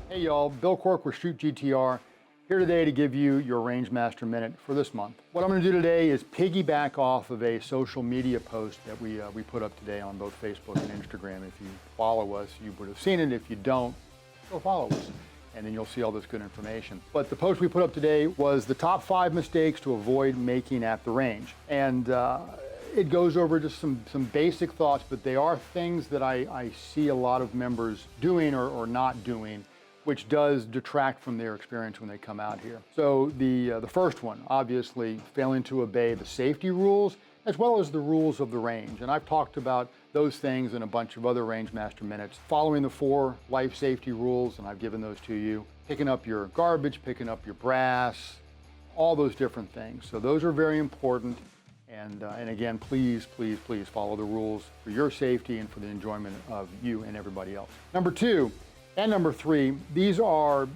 Hey y'all, Bill Quirk with Shoot GTR, here today to give you your Range Master Minute for this month. What I'm going to do today is piggyback off of a social media post that we put up today on both Facebook and Instagram. If you follow us, you would have seen it. If you don't, go follow us, and then you'll see all this good information. But the post we put up today was the top 5 mistakes to avoid making at the range. And it goes over just some basic thoughts, but they are things that I see a lot of members doing or not doing, which does detract from their experience when they come out here. So the first one, obviously, failing to obey the safety rules as well as the rules of the range. And I've talked about those things in a bunch of other Range Master Minutes. Following the 4 life safety rules, and I've given those to you. Picking up your garbage, picking up your brass, all those different things. So those are very important. And again, please, please, please follow the rules for your safety and for the enjoyment of you and everybody else. Number 2, and number 3, these are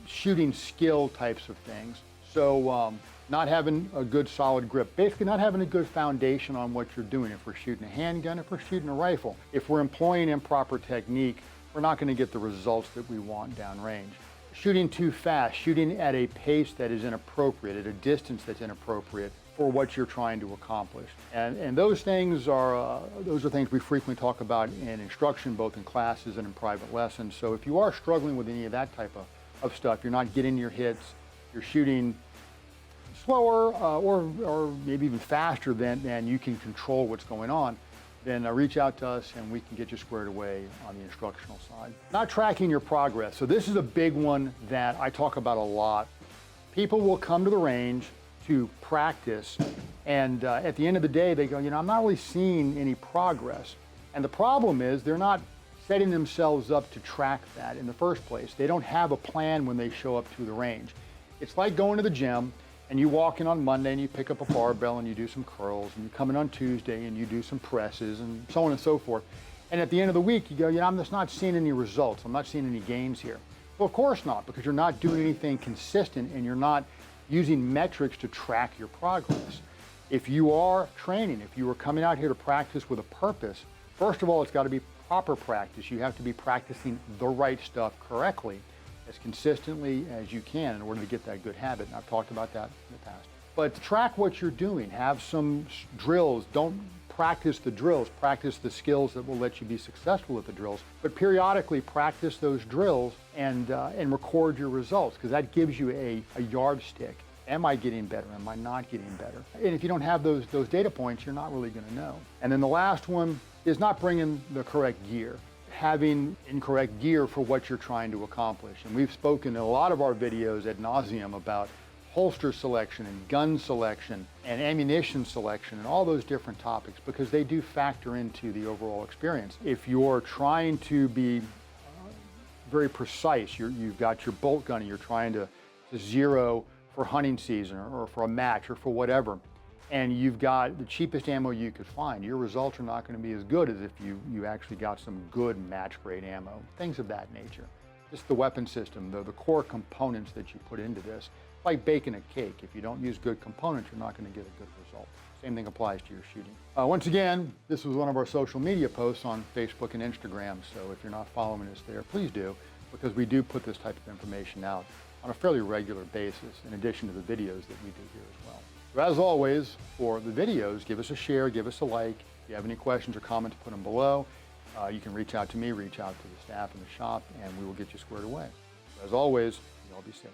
shooting skill types of things. So not having a good solid grip, basically not having a good foundation on what you're doing. If we're shooting a handgun, if we're shooting a rifle, if we're employing improper technique, we're not going to get the results that we want downrange. Shooting too fast, shooting at a pace that is inappropriate, at a distance that's inappropriate for what you're trying to accomplish. And those things are things we frequently talk about in instruction, both in classes and in private lessons. So if you are struggling with any of that type of stuff, you're not getting your hits, you're shooting slower or maybe even faster than you can control what's going on, then reach out to us and we can get you squared away on the instructional side. Not tracking your progress. So this is a big one that I talk about a lot. People will come to the range to practice, and at the end of the day they go, I'm not really seeing any progress. And the problem is they're not setting themselves up to track that in the first place. They don't have a plan when they show up to the range. It's like going to the gym and you walk in on Monday and you pick up a barbell and you do some curls, and you come in on Tuesday and you do some presses and so on and so forth. And at the end of the week you go, I'm just not seeing any results. I'm not seeing any gains here. Well, of course not, because you're not doing anything consistent and you're not using metrics to track your progress. If you are training, if you are coming out here to practice with a purpose, first of all, it's got to be proper practice. You have to be practicing the right stuff correctly as consistently as you can in order to get that good habit. And I've talked about that in the past. But to track what you're doing, have some drills. Don't practice the drills, practice the skills that will let you be successful at the drills, but periodically practice those drills and record your results, because that gives you a yardstick. Am I getting better? Am I not getting better? And if you don't have those data points, you're not really going to know. And then the last one is not bringing the correct gear, having incorrect gear for what you're trying to accomplish. And we've spoken in a lot of our videos ad nauseum about holster selection and gun selection and ammunition selection and all those different topics, because they do factor into the overall experience. If you're trying to be very precise, you've got your bolt gun and you're trying to zero for hunting season or for a match or for whatever, and you've got the cheapest ammo you could find, your results are not going to be as good as if you actually got some good match grade ammo, things of that nature. Just the weapon system, the core components that you put into this. Like baking a cake. If you don't use good components, you're not going to get a good result. Same thing applies to your shooting. Once again, this was one of our social media posts on Facebook and Instagram, so if you're not following us there, please do, because we do put this type of information out on a fairly regular basis, in addition to the videos that we do here as well. So as always, for the videos, give us a share, give us a like. If you have any questions or comments, put them below. You can reach out to me, reach out to the staff in the shop, and we will get you squared away. So as always, you all be safe.